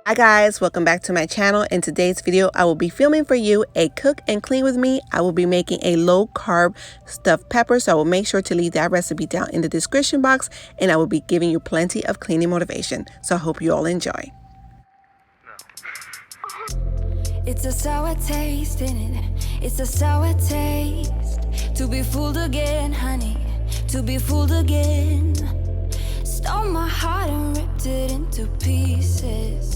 Hi guys, welcome back to my channel. In today's video, I will be filming for you a cook and clean with me. I will be making a low carb stuffed pepper, so I will make sure to leave that recipe down in the description box, and I will be giving you plenty of cleaning motivation. So I hope you all enjoy. It's a sour taste in it. It's a sour taste. To be fooled again, honey. To be fooled again. Stole my heart and ripped it into pieces.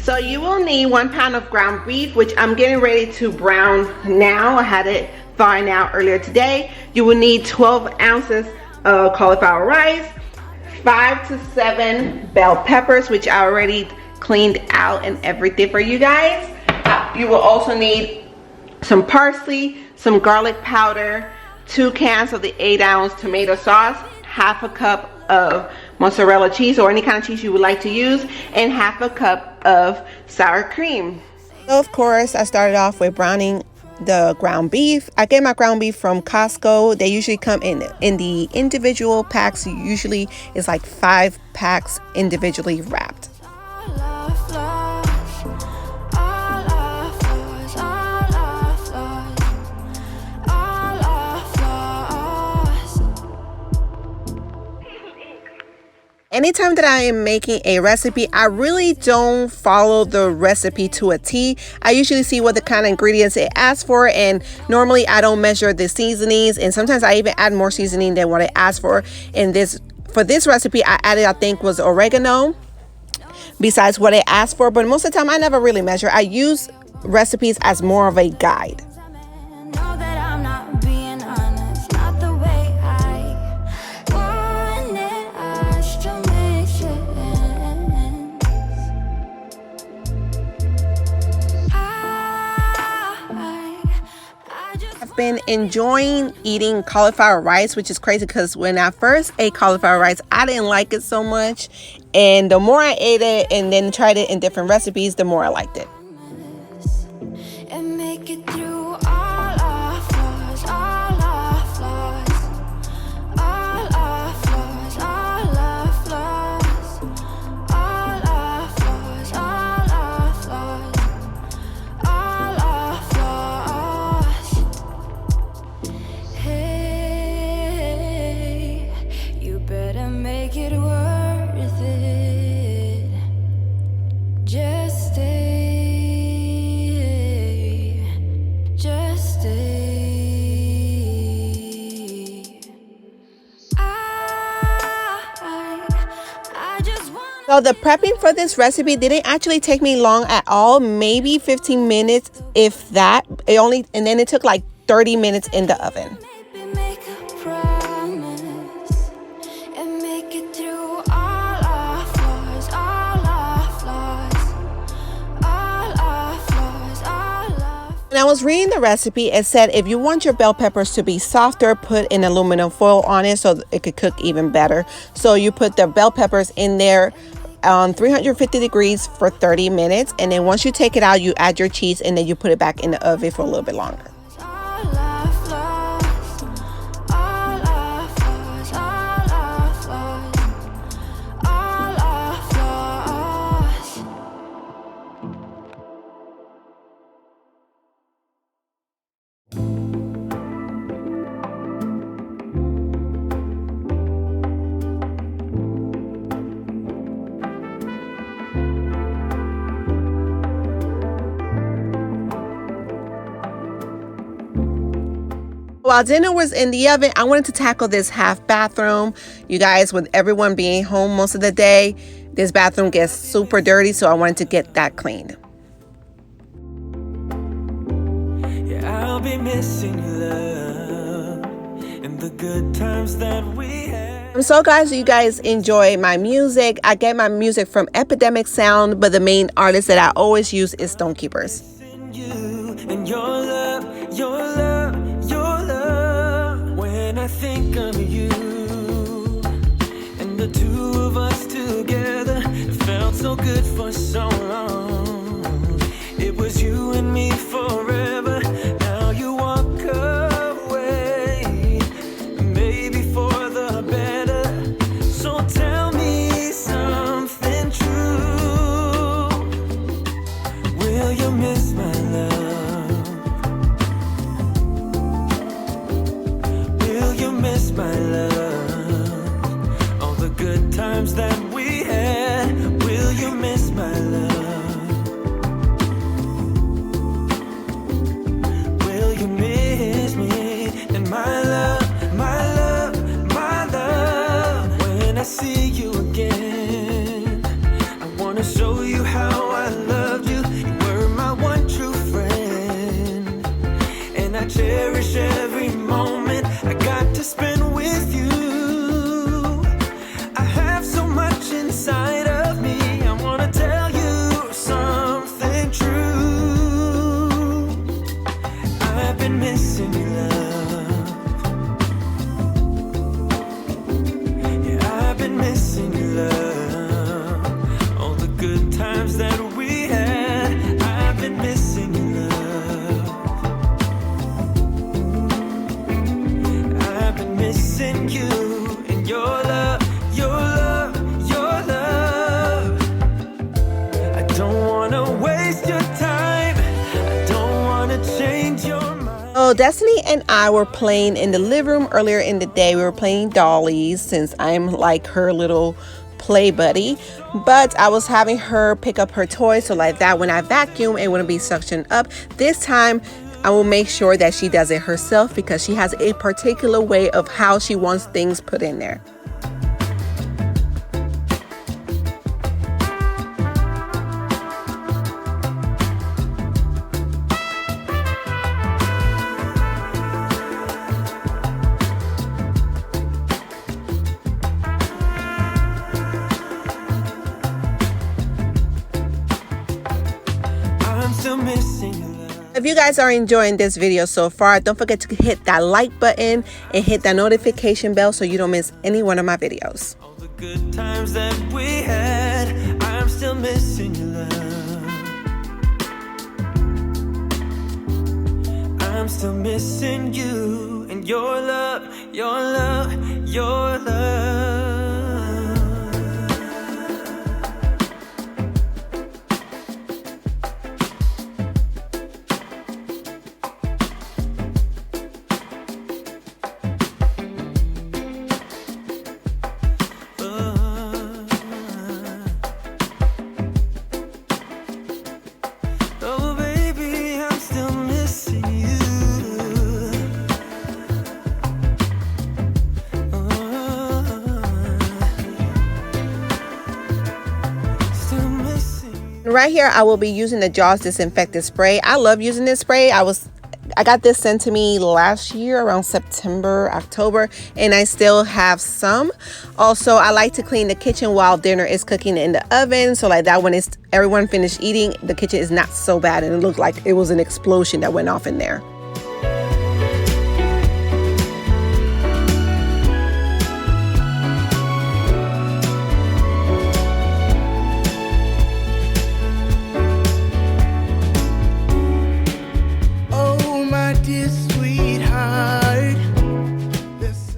So you will need 1 pound of ground beef, which I'm getting ready to brown now. I had it thawing out earlier today. You will need 12 ounces of cauliflower rice, 5 to 7 bell peppers, which I already cleaned out and everything for you guys. You will also need some parsley, some garlic powder, 2 cans of the 8-ounce tomato sauce, half a cup of mozzarella cheese or any kind of cheese you would like to use, and half a cup of sour cream. So of course I started off with browning the ground beef. I get my ground beef from Costco. They usually come in the individual packs. Usually it's like 5 packs individually wrapped. Anytime that I am making a recipe, I really don't follow the recipe to a T. I usually see what the kind of ingredients it asks for, and normally I don't measure the seasonings, and sometimes I even add more seasoning than what it asks for. For this recipe, I added, I think, was oregano besides what it asked for, but most of the time I never really measure. I use recipes as more of a guide. Been enjoying eating cauliflower rice, which is crazy because when I first ate cauliflower rice, I didn't like it so much, and the more I ate it and then tried it in different recipes, the more I liked it. And make it through all our flaws, all our flaws, all our flaws, all our flaws, all our flaws, all our flaws, all our flaws. Hey, you better make it worth it. Just stay, just stay. I just want. So the prepping for this recipe didn't actually take me long at all, maybe 15 minutes, if that. And then it took like 30 minutes in the oven. Maybe make a promise and make it through all our flaws, all our flaws, all our flaws, all our. When I was reading the recipe, it said if you want your bell peppers to be softer, put an aluminum foil on it so it could cook even better. So you put the bell peppers in there on 350 degrees for 30 minutes, and then once you take it out, you add your cheese, and then you put it back in the oven for a little bit longer. While dinner was in the oven, I wanted to tackle this half bathroom. You guys, with everyone being home most of the day, this bathroom gets super dirty, so I wanted to get that cleaned. Yeah, I'll be missing your love and the good times that we had. I'm so glad you guys enjoy my music. I get my music from Epidemic Sound, but the main artist that I always use is Stonekeepers. You and your love, your love, your love. When I think of you and the two of us together, it felt so good for so long. It was you and me forever. Now you walk away, maybe for the better. So tell me something true. miss my love? Will you miss my love? All the good times that we had. Will you miss my love? Will you miss me and my love, my love, my love? When I see you again, I wanna show you how I loved you. You were my one true friend, and I cherish every moment I got to spend with you. I have so much inside of me. I wanna tell you something true. I've been missing you, love. Yeah, I've been missing you, love. All the good times that we had. I've been missing you, love. I've been missing you and your love, your love, your love. I don't wanna waste your time. I don't wanna change your mind. Oh, Destiny and I were playing in the living room earlier in the day. We were playing dollies since I'm like her little play buddy. But I was having her pick up her toys, so like that when I vacuum, it wouldn't be suctioned up. This time, I will make sure that she does it herself because she has a particular way of how she wants things put in there. I'm still missing you, love. If you guys are enjoying this video so far, don't forget to hit that like button and hit that notification bell so you don't miss any one of my videos. All the good times that we had. I'm still missing you, love. I'm still missing you and your love, your love, your love. Oh baby, I'm still missing you. Still missing you. Right here, I will be using the Jaws disinfectant spray. I love using this spray. I got this sent to me last year around September, October, and I still have some. Also, I like to clean the kitchen while dinner is cooking in the oven, so like that when it's everyone finished eating, the kitchen is not so bad and it looked like it was an explosion that went off in there. Oh, my dear sweetheart.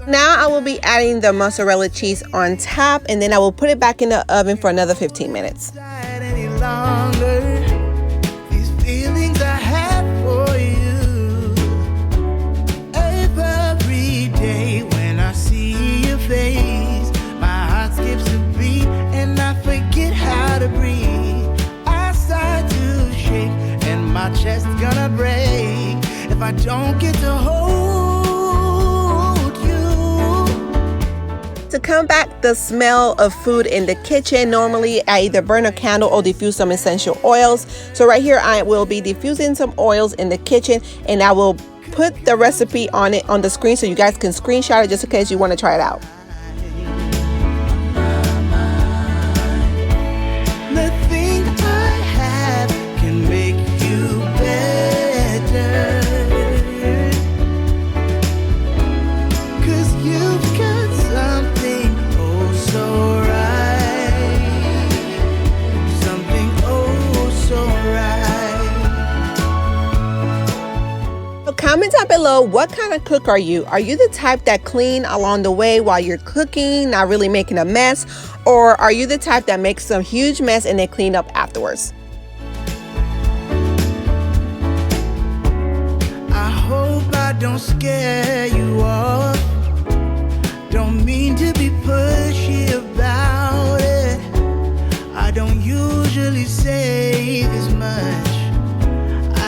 Now I will be adding the mozzarella cheese on top, and then I will put it back in the oven for another 15 minutes. Any longer. These feelings I have for you. Every day when I see your face, my heart skips a beat and I forget how to breathe. I start to shake and my chest gonna break if I don't get to hold you. To combat the smell of food in the kitchen, normally I either burn a candle or diffuse some essential oils. So right here I will be diffusing some oils in the kitchen, and I will put the recipe on it on the screen so you guys can screenshot it just in case you want to try it out. Nothing I have can make you better. 'Cause you've got something oh so right. Something oh so right. So comment down below, what kind of cook are you? Are you the type that clean along the way while you're cooking, not really making a mess? Or are you the type that makes some huge mess and then clean up afterwards? don't scare you off. Don't mean to be pushy about it. I don't usually say this much.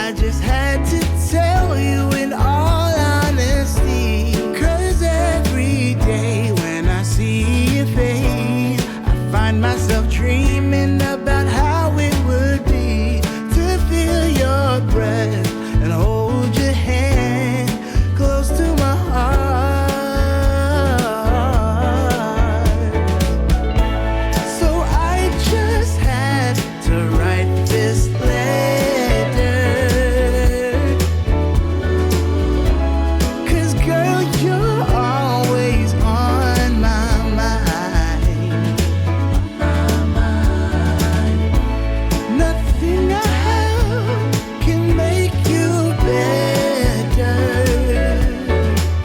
I just had to tell you in all honesty. 'Cause every day when I see your face, I find myself dreaming about how it would be to feel your breath and hold your hand close to my heart. So I just had to write this letter. 'Cause girl, you're always on my mind. Nothing I have can make you better,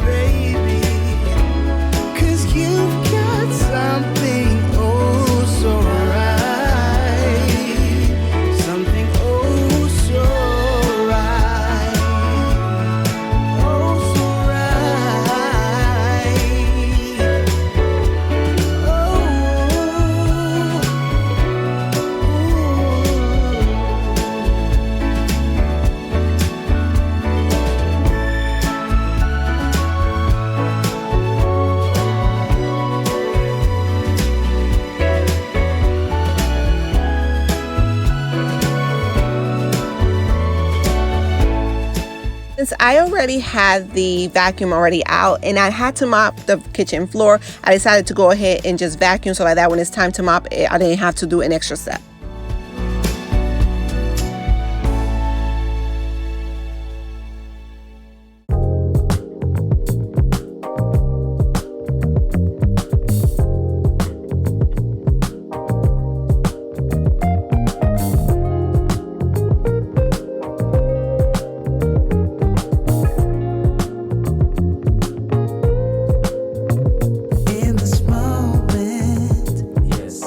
baby. 'Cause you've got something oh so right. Something oh so right. Oh so right. Since I already had the vacuum already out and I had to mop the kitchen floor, I decided to go ahead and just vacuum so that when it's time to mop, I didn't have to do an extra step. In this moment, yes.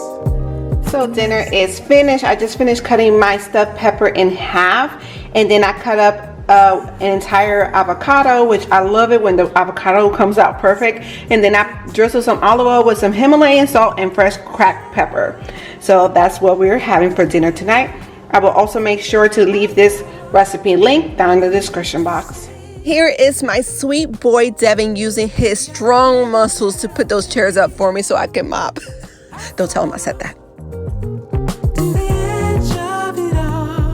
So dinner is finished. I just finished cutting my stuffed pepper in half, and then I cut up an entire avocado, which I love it when the avocado comes out perfect. And then I drizzled some olive oil with some Himalayan salt and fresh cracked pepper. So that's what we're having for dinner tonight. I will also make sure to leave this recipe link down in the description box. Here is my sweet boy Devin using his strong muscles to put those chairs up for me so I can mop. Don't tell him I said that. To the edge of it all.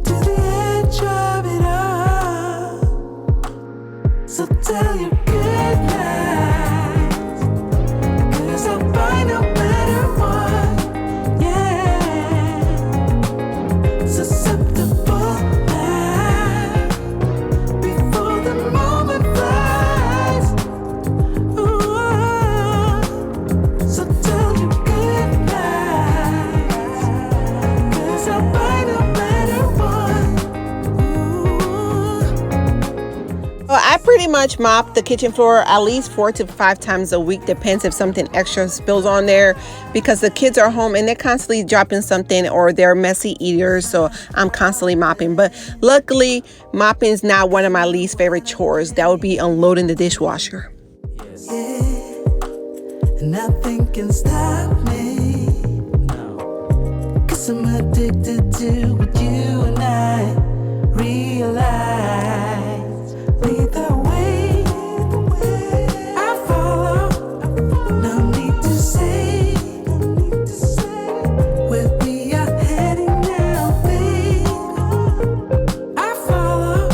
To the edge of it all. So tell your good nights. 'Cause I'll find no better one. Yeah. Susceptible now. Before the moment flies. Ooh. So tell your good nights. 'Cause I'll find a better one. Ooh. Well, I pretty much mop the kitchen floor at least 4 to 5 times a week. Depends if something extra spills on there, because the kids are home and they're constantly dropping something or they're messy eaters. So I'm constantly mopping. But luckily, mopping is not one of my least favorite chores. That would be unloading the dishwasher. Yeah, nothing can stop me. No. 'Cause I'm addicted to what you and I realize. Lead the way, I follow. No need to say where we are heading now, babe. I follow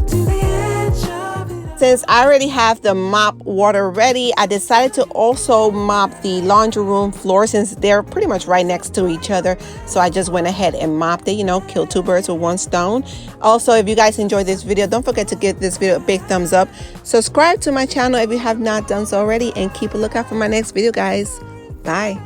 to the edge of it. Since I already have the mop water ready, I decided to also mop the laundry room floor since they're pretty much right next to each other. So I just went ahead and mopped it, kill 2 birds with 1 stone. Also, if you guys enjoyed this video, don't forget to give this video a big thumbs up. Subscribe to my channel if you have not done so already, and keep a lookout for my next video, guys. Bye.